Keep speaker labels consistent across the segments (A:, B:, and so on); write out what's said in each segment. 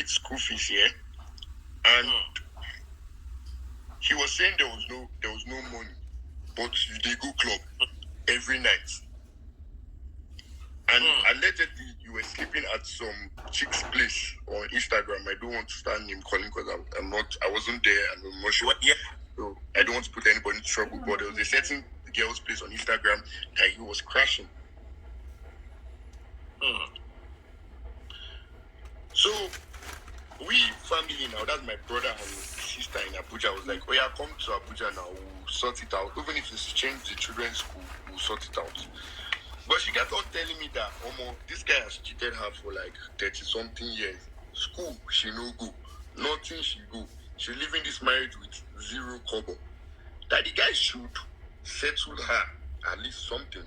A: with school fees here, and he was saying there was no money, but they go club every night. And allegedly, you were sleeping at some chick's place on Instagram. I don't want to start name calling because I wasn't there, and I'm not sure. Yeah. So I don't want to put anybody in trouble. But there was a certain girl's place on Instagram that he was crashing. So we family now, that's my brother and sister in Abuja, was like, oh yeah, come to Abuja now, we'll sort it out. Even if it's change the children's school, we'll sort it out. But she kept on telling me that, this guy has cheated her for like 30-something years. School, she no go. Nothing, she go. She living this marriage with 0 kobo. That the guy should settle her at least something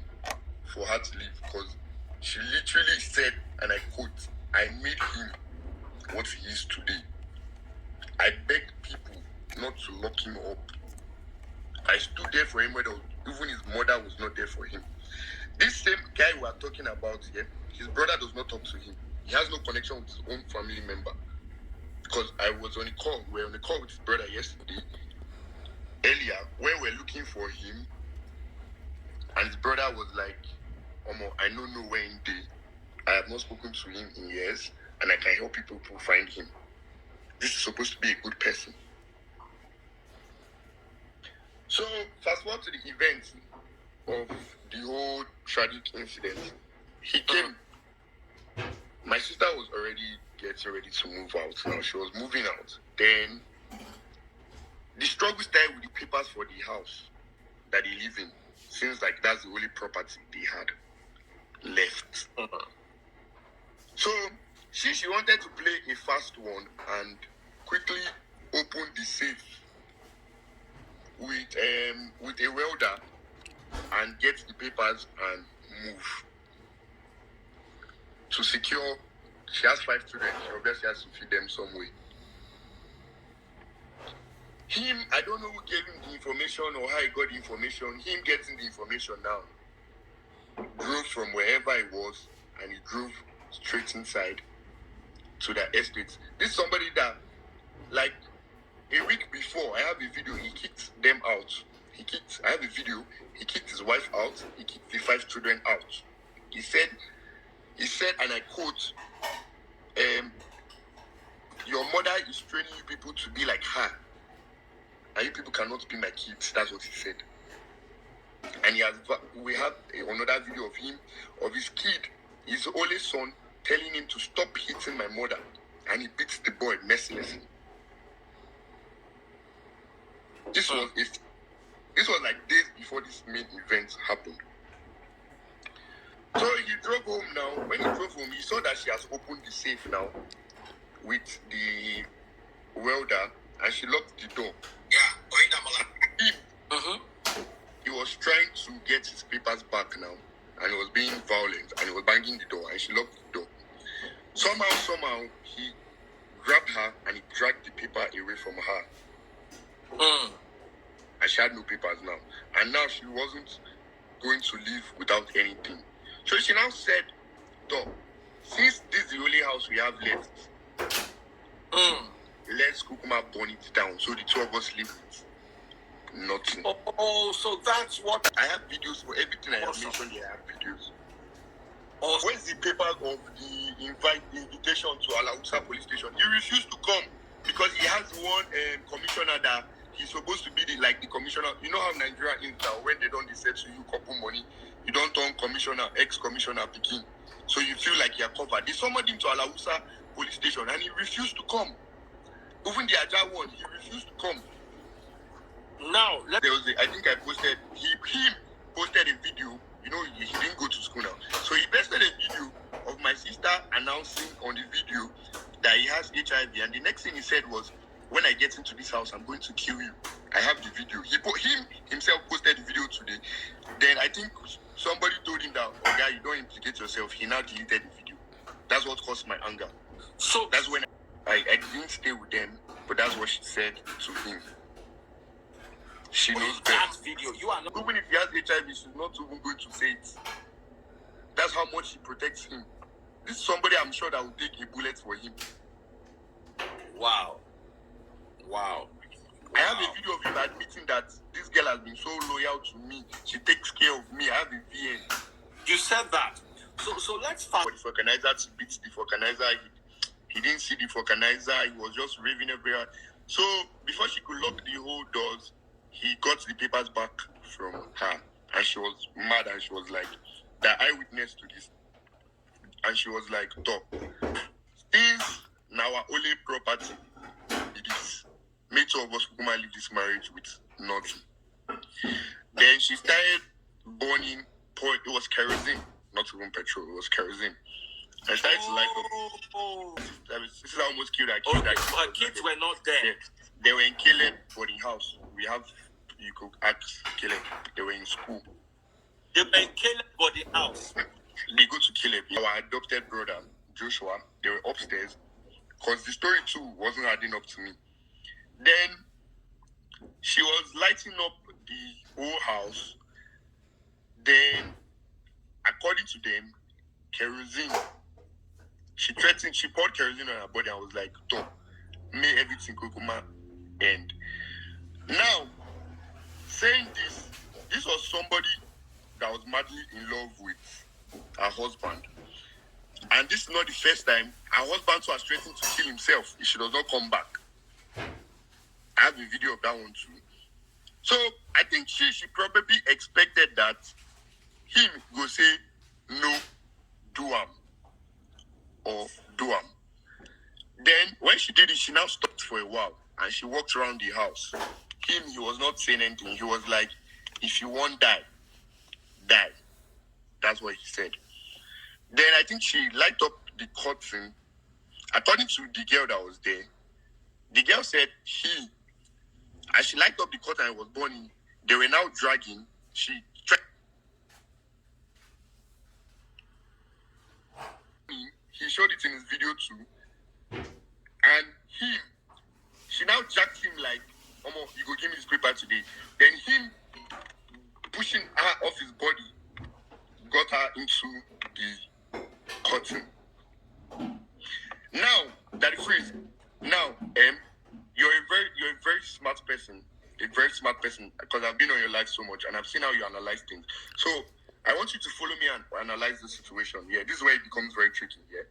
A: for her to live. Because she literally said, and I quote, I made him what he is today. I begged people not to lock him up. I stood there for him when even his mother was not there for him. This same guy we are talking about here, his brother does not talk to him. He has no connection with his own family member. Because I was on a call, we were on a call with his brother yesterday, earlier, when we were looking for him, and his brother was like, I don't know where in day. I have not spoken to him in years, and I can help people to find him. This is supposed to be a good person. So, fast forward to the event of the whole tragic incident. He came. My sister was already getting ready to move out. Now she was moving out. Then the struggle started with the papers for the house that they live in. Seems like that's the only property they had left. So she wanted to play a fast one and quickly open the safe with a welder and get the papers and move. To secure, she has 5 children, she obviously has to feed them some way. Him, I don't know who gave him the information or how he got the information. Him getting the information now, drove from wherever he was and he drove straight inside to the estate. This is somebody that, like, a week before, I have a video, he kicked them out. I have a video, he kicked his wife out, he kicked the 5 children out. He said, and I quote, your mother is training you people to be like her, and you people cannot be my kids. That's what he said. And we have another video of him, of his kid, his only son, telling him to stop hitting my mother, and he beats the boy mercilessly. This was like days before this main event happened. So he drove home now. When he drove home, he saw that she has opened the safe now with the welder, and she locked the door. He was trying to get his papers back now, and he was being violent, and he was banging the door, and she locked the door. Somehow, he grabbed her, and he dragged the paper away from her. And she had no papers now. And now she wasn't going to leave without anything. So she now said, since this is the only house we have left, let's Kukuma burn it down. So the 2 of us live with nothing. So that's what I have videos for everything I have mentioned here. I have videos. Where's the paper of the invitation to Alausa police station? He refused to come because he has one commissioner that he's supposed to be the commissioner. You know how Nigeria is now, when they don't set to you couple money, you don't turn commissioner, ex-commissioner picking. So you feel like you're covered. They summoned him to Alausa police station and he refused to come. Even the Aja one, he refused to come. Now, I think I posted, him posted a video. You know, he didn't go to school now. So he posted a video of my sister announcing on the video that he has HIV. And the next thing he said was, when I get into this house, I'm going to kill you. I have the video. Him himself posted the video today. Then I think somebody told him that, oh guy, you don't implicate yourself. He now deleted the video. That's what caused my anger. So that's when I didn't stay with them, but that's what she said to him. She knows best. Video, you are not, even if he has HIV, she's not even going to say it. That's how much she protects him. This is somebody I'm sure that will take a bullet for him. appreciating that this girl has been so loyal to me. She takes care of me. I have a VN.
B: You said that. So let's find
A: For the vulcanizer to beat the vulcanizer. He didn't see the vulcanizer. He was just raving everywhere. So before she could lock the whole doors, he got the papers back from her. And she was mad and she was like, the eyewitness to this. And she was like, "Top, this now our only property. It is. Made two of us who come and leave this marriage with nothing." Then she started burning. It was kerosene, not even petrol. It was kerosene. And started to light up. This is how almost killed her kids.
B: okay, her kids were not there.
A: Yeah. They were in Caleb boarding house. We have, you could ask Caleb. They were in school.
B: They were in Caleb boarding house.
A: They go to Caleb. Our adopted brother, Joshua, they were upstairs. Because the story too wasn't adding up to me. Then she was lighting up the whole house. Then, according to them, kerosene. She threatened, she poured kerosene on her body and was like, "Top, may everything go come end." Now, saying this was somebody that was madly in love with her husband. And this is not the first time her husband was threatening to kill himself if she does not come back. I have a video of that one too. So I think she probably expected that him go say no, do am or do am. Then when she did it, she now stopped for a while and she walked around the house. He was not saying anything. He was like, "If you want die, die." That's what he said. Then I think she lighted up the curtain. According to the girl that was there, the girl said as she lighted up the curtain and was burning, they were now dragging. He showed it in his video too. And she now jacked him like, "Omo, you go give me this paper today." Then him pushing her off his body got her into the curtain. Now that is freeze. Now, you're a very smart person. A very smart person, because I've been on your life so much and I've seen how you analyze things. So I want you to follow me and analyze the situation. Yeah, this is where it becomes very tricky. Yeah.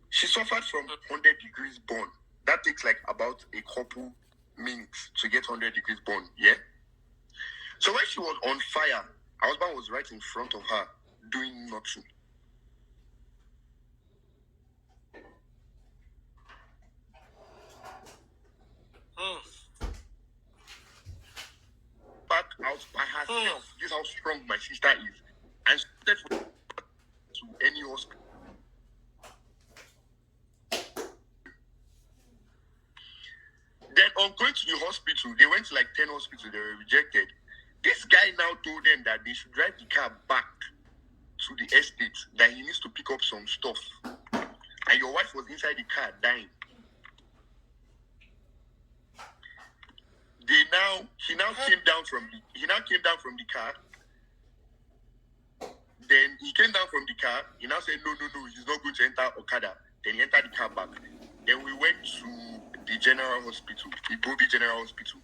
A: She suffered from 100 degrees burn. That takes like about a couple minutes to get 100 degrees burn. Yeah. So when she was on fire, her husband was right in front of her doing nothing. Back out by herself. This is how strong my sister is. And she started to any hospital. Then on going to the hospital, they went to like 10 hospitals, they were rejected. This guy now told them that they should drive the car back to the estate, that he needs to pick up some stuff. And your wife was inside the car dying. He now came down from the car. Then he came down from the car. He now said, no, he's not going to enter Okada. Then he entered the car back. Then we went to the General Hospital, the Bobby General Hospital.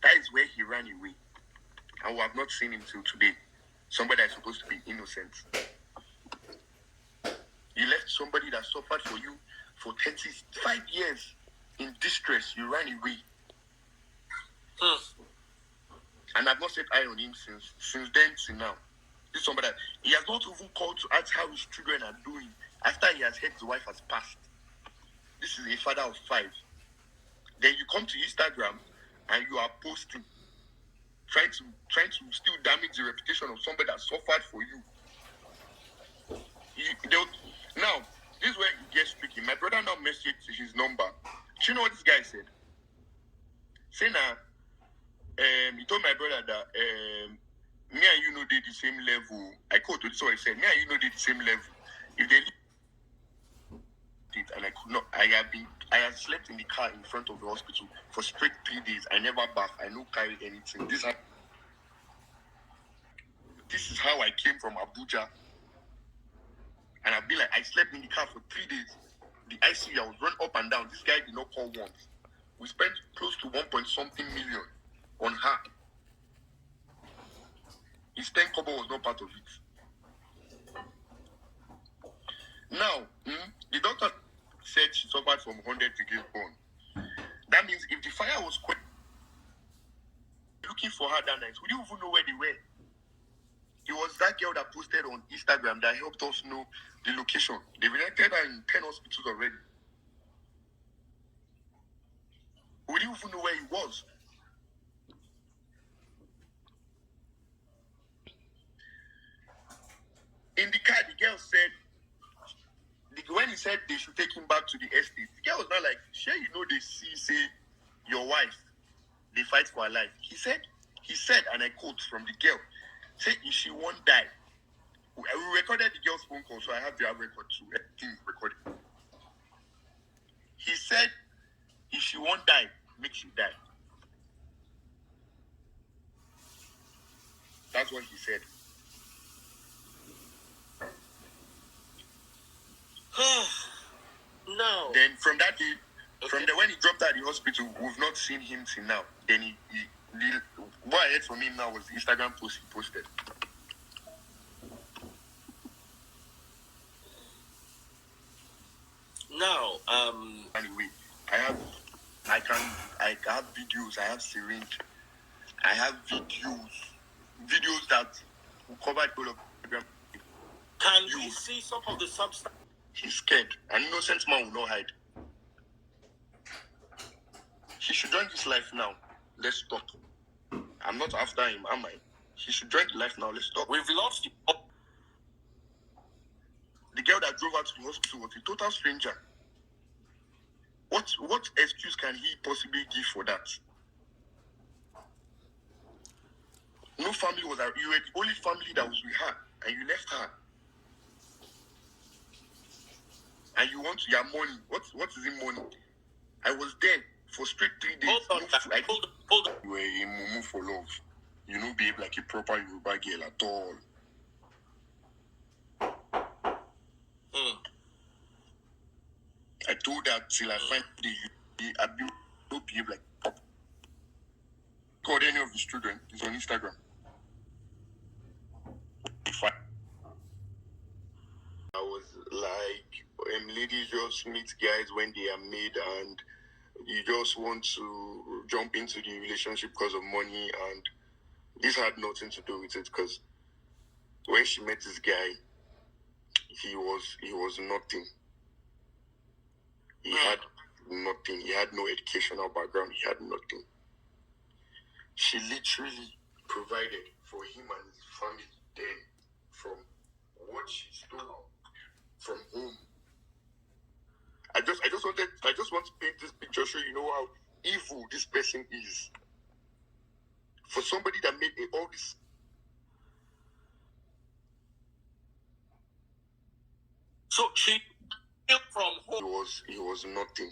A: That is where he ran away. And we have not seen him till today. Somebody that's supposed to be innocent. You left somebody that suffered for you for 35 years in distress. You ran away. And I've not set eye on him since then till now. This is somebody that he has not even called to ask how his children are doing after he has heard his wife has passed. This is a father of 5. Then you come to Instagram and you are posting, trying to still damage the reputation of somebody that suffered for you. Now, this is where it gets tricky. My brother now messaged his number. Do you know what this guy said? Say now, he told my brother that me and you know they the same level. I quoted this, so he said, me and you know they the same level. If they and I could not, I have slept in the car in front of the hospital for straight 3 days. I never bath. I no carry anything. This is how I came from Abuja. And I've been like, I slept in the car for 3 days. The ICU, I was run up and down. This guy did not call once. We spent close to 1 point something million on her. His 10 kobo was not part of it. Now, the doctor said she suffered from 100 degrees burn. That means if the fire was looking for her that night, we didn't even know where they were. It was that girl that posted on Instagram that helped us know the location. They've erected her in 10 hospitals already. We didn't even know where he was. In the car, the girl said, when he said they should take him back to the estate, the girl was not like, sure, you know, they see, say, your wife, they fight for her life. He said, and I quote from the girl, say, if she won't die. We recorded the girl's phone call, so I have the record too. Everything recorded. He said, if she won't die, make she die. That's what he said.
B: No.
A: Then from that day, when he dropped out of the hospital, we've not seen him till now. Then what I heard from him now was the Instagram post he posted.
B: Now,
A: anyway, I have videos, I have syringe, I have videos that will cover all of Instagram.
B: Can we see some of the substance?
A: He's scared. An innocent man will not hide. He should join this life now. Let's talk. I'm not after him, am I? He should join the life now. Let's talk.
B: We've lost you.
A: The girl that drove out to the hospital was a total stranger. What excuse can he possibly give for that? No family was around. You were the only family that was with her, and you left her. And you want your money. What is in money? I was there for straight 3 days.
B: Hold on.
A: You were a mumu for love. You know, behave like a proper Yoruba girl at all. I told her till I find the abuse, don't behave like pop. Called any of his children. He's on Instagram. I was like, ladies just meet guys when they are made and you just want to jump into the relationship because of money, and this had nothing to do with it, because when she met this guy, he was nothing. He had nothing. He had no educational background. He had nothing. She literally provided for him and his family then from what she stole from home. I just want to paint this picture so you know how evil this person is. For somebody that made all this.
B: So she came from home.
A: He was nothing.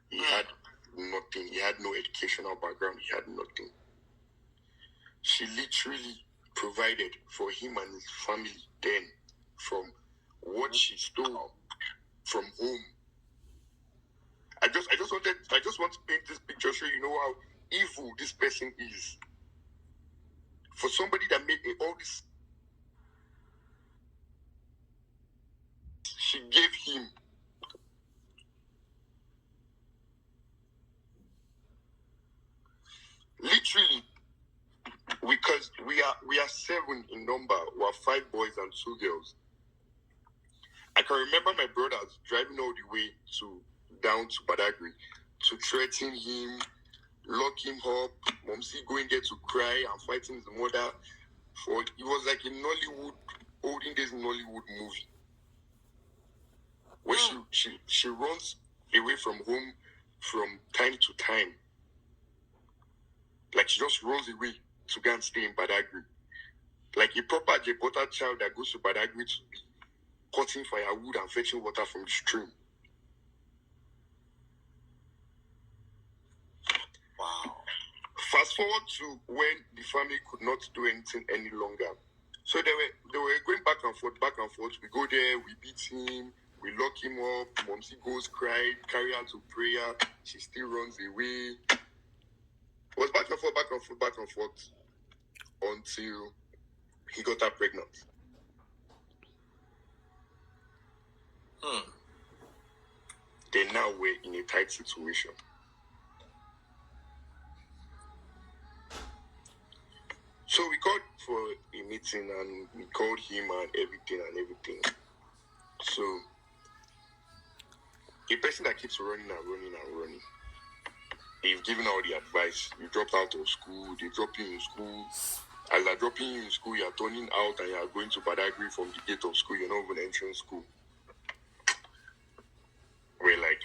A: He had nothing. He had no educational background. He had nothing. She literally provided for him and his family then from what she stole from home. I just want to paint this picture so you know how evil this person is. For somebody that made all this, she gave him. Literally, because we are 7 in number. We are 5 boys and 2 girls. I can remember my brothers driving all the way down to Badagry to threaten him, lock him up, Momsi going there to cry and fighting his mother. It was like a Nollywood, olden days Nollywood movie. Where she runs away from home from time to time. Like she just runs away to go and stay in Badagry. Like a proper Jebota child that goes to Badagry to be cutting firewood and fetching water from the stream.
B: Wow.
A: Fast forward to when the family could not do anything any longer. So they were going back and forth. We go there, we beat him, we lock him up. Momsi goes cry, carry her to prayer. She still runs away. It was back and forth until he got her pregnant. They now were in a tight situation. So we called for a meeting and we called him and everything. So a person that keeps running, they've given all the advice. You dropped out of school, they drop you in school. As they're dropping you in school, you're turning out and you're going to Badagry from the gate of school, you're not even entering school. We're like,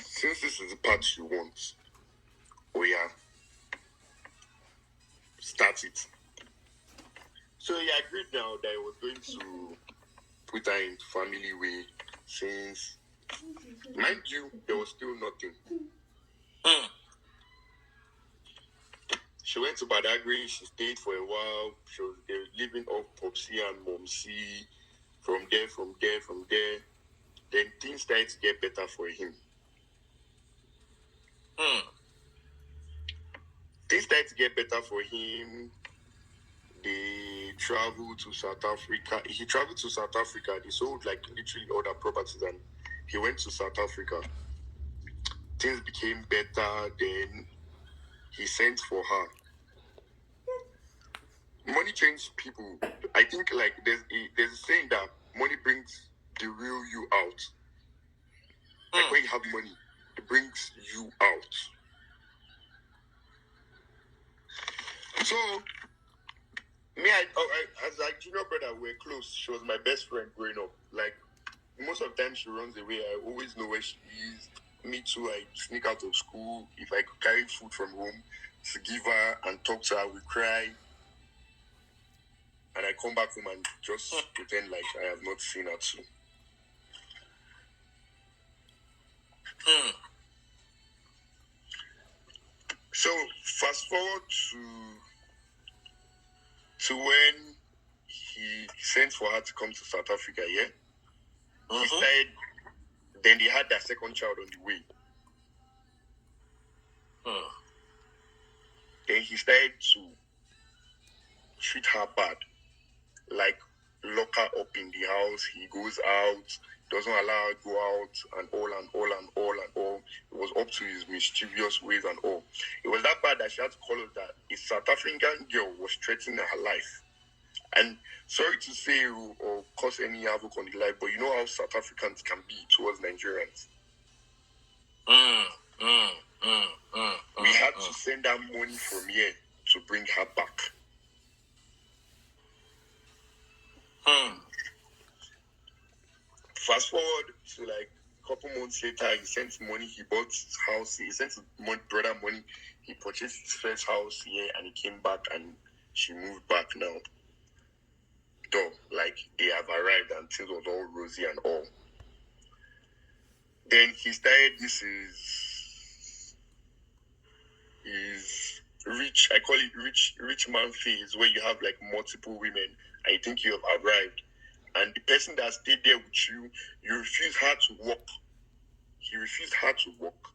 A: since this is the part you want, we are start it. So he agreed now that he was going to put her in family way since, mind you, there was still nothing. She went to Badagry, she stayed for a while, they were living off Popsy and Momsy, from there. Then things started to get better for him. Things started to get better for him. They traveled to South Africa. He traveled to South Africa. They sold like literally all their properties and he went to South Africa. Things became better. Then he sent for her. Money changes people. I think like there's a saying that money brings the real you out. Like when you have money, it brings you out. So me, as a junior brother, we're close. She was my best friend growing up. Like most of the time she runs away, I always know where she is. Me too, I sneak out of school. If I could carry food from home to give her and talk to her, we cry. And I come back home and just pretend like I have not seen her too. So fast forward to when he sent for her to come to South Africa, yeah? He started, then they had their second child on the way. Then he started to treat her bad. Like lock her up in the house, he goes out, doesn't allow her to go out and all. It was up to his mischievous ways and all. It was that bad that she had to call us that a South African girl was threatening her life. And sorry to say or cause any havoc on the life, but you know how South Africans can be towards Nigerians. We had to send her money from here to bring her back. Fast forward to like a couple months later, he sent money, he bought his house, he sent his brother money, he purchased his first house here and he came back and she moved back now. Though, like they have arrived and things was all rosy and all. Then he started, this is rich, I call it rich man phase, where you have like multiple women and you think you have arrived. And the person that stayed there with you, you refuse her to work. He refused her to work.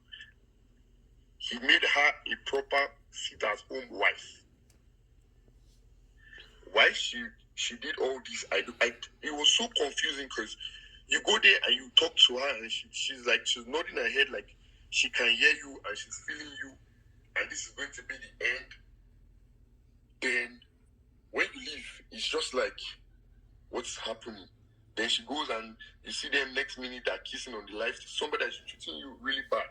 A: He made her a proper sit-at-home wife. Why she did all this, it was so confusing because you go there and you talk to her and she's nodding her head like she can hear you and she's feeling you and this is going to be the end. Then when you leave, it's just like, what's happening? Then she goes and you see them next minute they're kissing on the live. Somebody that's treating you really bad.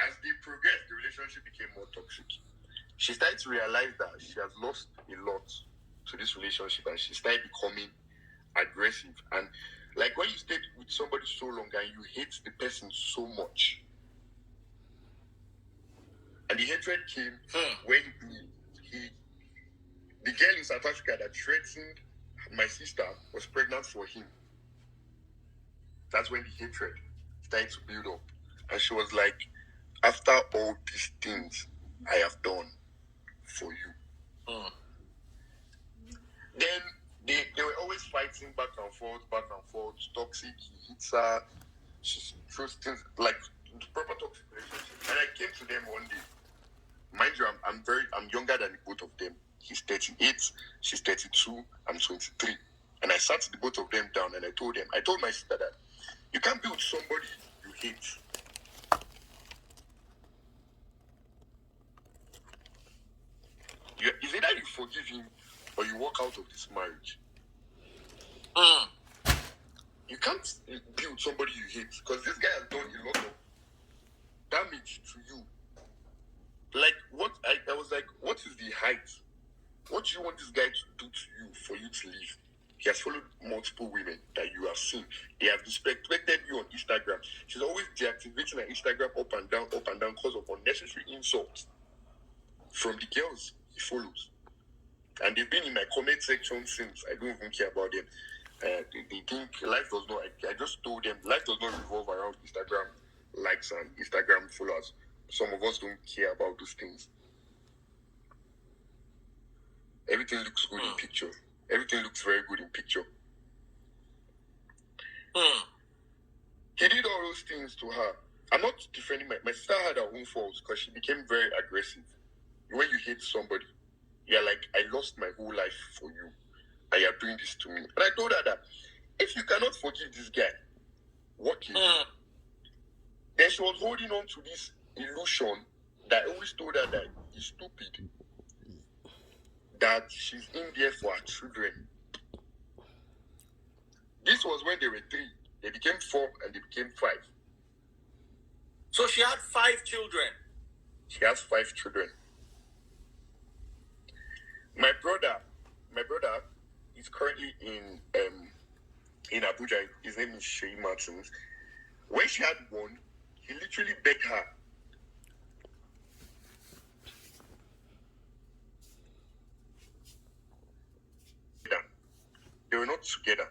A: As they progressed, the relationship became more toxic. She started to realize that she has lost a lot to this relationship and she started becoming aggressive. And like when you stay with somebody so long and you hate the person so much, and the hatred came when the girl in South Africa that threatened my sister was pregnant for him. That's when the hatred started to build up. And she was like, after all these things I have done for you. Then they were always fighting back and forth, toxic. He hits her. She throws things like proper toxic relationship. And I came to them one day. Mind you, I'm younger than the both of them. He's 38, she's 32, I'm 23. And I sat the both of them down and I told my sister that you can't be with somebody you hate. Is it that you forgive him or you walk out of this marriage? You can't be with somebody you hate because this guy has done a lot of damage to you. Like, what? I was like, what is the height? What do you want this guy to do to you for you to leave? He has followed multiple women that you have seen. They have respected you on Instagram. She's always deactivating her Instagram up and down because of unnecessary insults from the girls he follows. And they've been in my comment section since. I don't even care about them. They think life does not. I just told them life does not revolve around Instagram likes and Instagram followers. Some of us don't care about those things. Everything looks good in picture. Everything looks very good in picture. He did all those things to her. I'm not defending my sister had her own faults because she became very aggressive. When you hate somebody, you're like, I lost my whole life for you, and you're doing this to me. And I told her that if you cannot forgive this guy, what can you do? Then she was holding on to this illusion that I always told her that he's stupid, that she's in there for her children. This was when they were 3. They became 4 and they became 5.
B: So she had 5 children.
A: She has 5 children. My brother is currently in Abuja. His name is Shea Martins. When she had 1, he literally begged her. They were not together.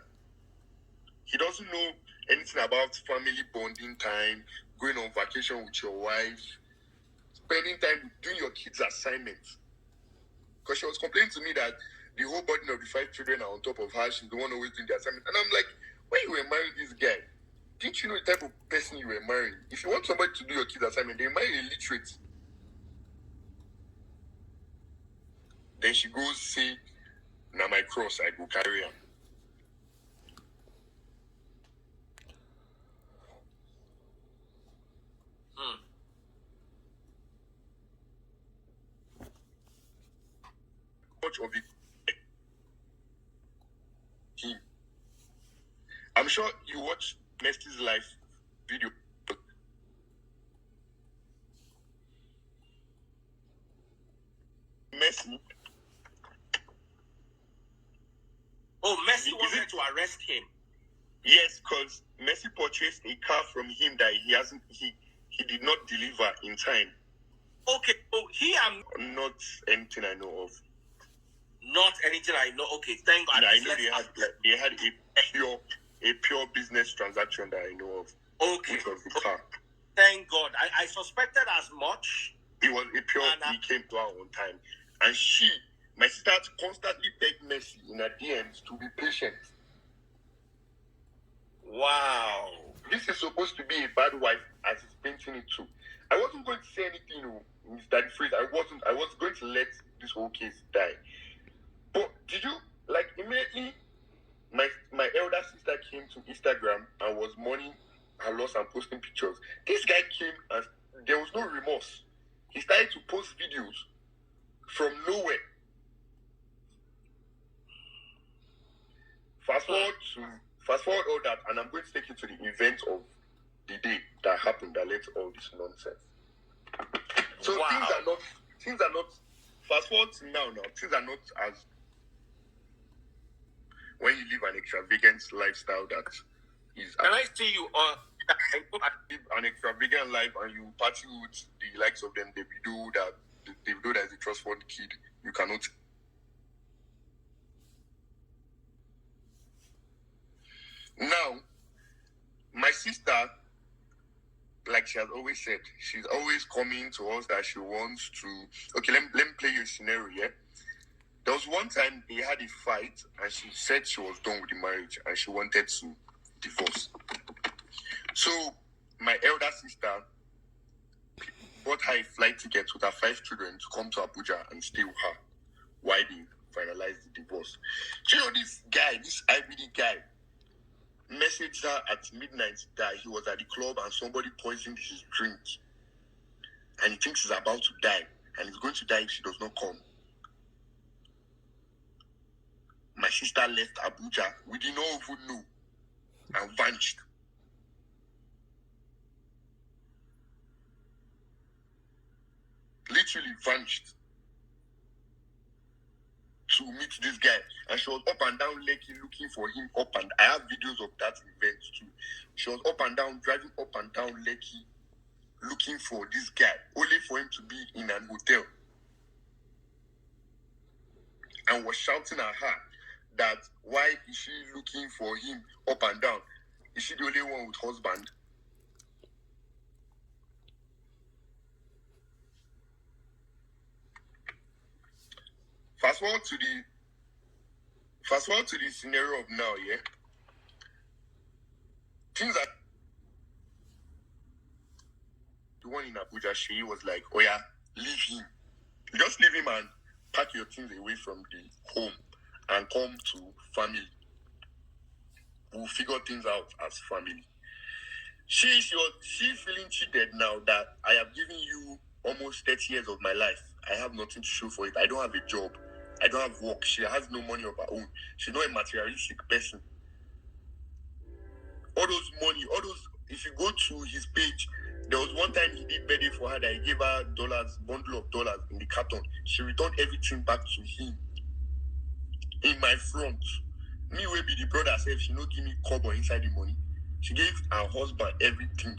A: He doesn't know anything about family bonding time, going on vacation with your wife, spending time doing your kids' assignments. Because she was complaining to me that the whole burden of the 5 children are on top of her. She's the one always doing the assignment. And I'm like, when you were marrying this guy, didn't you know the type of person you were marrying? If you want somebody to do your kids' assignment, they marry illiterate. Then she goes, say, now my cross, I go carry her. Much of it. I'm sure you watch Nestle's life video. Messi.
B: Oh, Messi wanted to arrest him.
A: Yes, because Messi purchased a car from him that he did not deliver in time.
B: Okay, so
A: not anything I know of.
B: Not anything I know. Okay, thank God.
A: I know they had a pure business transaction that I know of.
B: Okay.
A: Which was the car.
B: Thank God. I suspected as much.
A: It was a pure. He came to her on time, and my sister, constantly begged Messi in her DMs to be patient.
B: Wow.
A: This is supposed to be a bad wife, as he's painting it to. I wasn't going to say anything, Mr. Freeze. I was going to let this whole case die. But did you, immediately, my elder sister came to Instagram and was mourning her loss and posting pictures. This guy came and there was no remorse. He started to post videos from nowhere. Fast forward all that, and I'm going to take you to the event of the day that happened that led to all this nonsense. So
B: wow.
A: things are not fast forward to now, things are not as when you live an extravagant lifestyle that is.
B: Can I see you on?
A: I live an extravagant life and you party with the likes of them, Davido that is a trust fund kid. You cannot. Now, my sister, like she has always said, she's always coming to us that she wants to. Okay, let me play you a scenario. Yeah, there was one time they had a fight, and she said she was done with the marriage and she wanted to divorce. So my elder sister her a flight ticket with her 5 children to come to Abuja and stay with her while they finalized the divorce. Do you know this guy, this IBD guy, messaged her at midnight that he was at the club and somebody poisoned his drink. And he thinks he's about to die. And he's going to die if she does not come. My sister left Abuja. We did not even know. And vanished. Literally vanished. To meet this guy. And she was up and down Lekki looking for him up and I have videos of that event too. She was up and down, driving up and down Lekki looking for this guy, only for him to be in an hotel. And was shouting at her that why is she looking for him up and down? Is she the only one with husband? Fast forward to the scenario of now, yeah. Things that the one in Abuja, she was like, oh yeah, leave him. Just leave him and pack your things away from the home and come to family. We'll figure things out as family. She feeling cheated now that I have given you almost 30 years of my life. I have nothing to show for it. I don't have a job. I don't have work. She has no money of her own. She's not a materialistic person. All those money, if you go to his page, there was one time he did birthday for her that he gave her bundle of dollars in the carton. She returned everything back to him. In my front. Me will be the brother said she no give me cover inside the money. She gave her husband everything.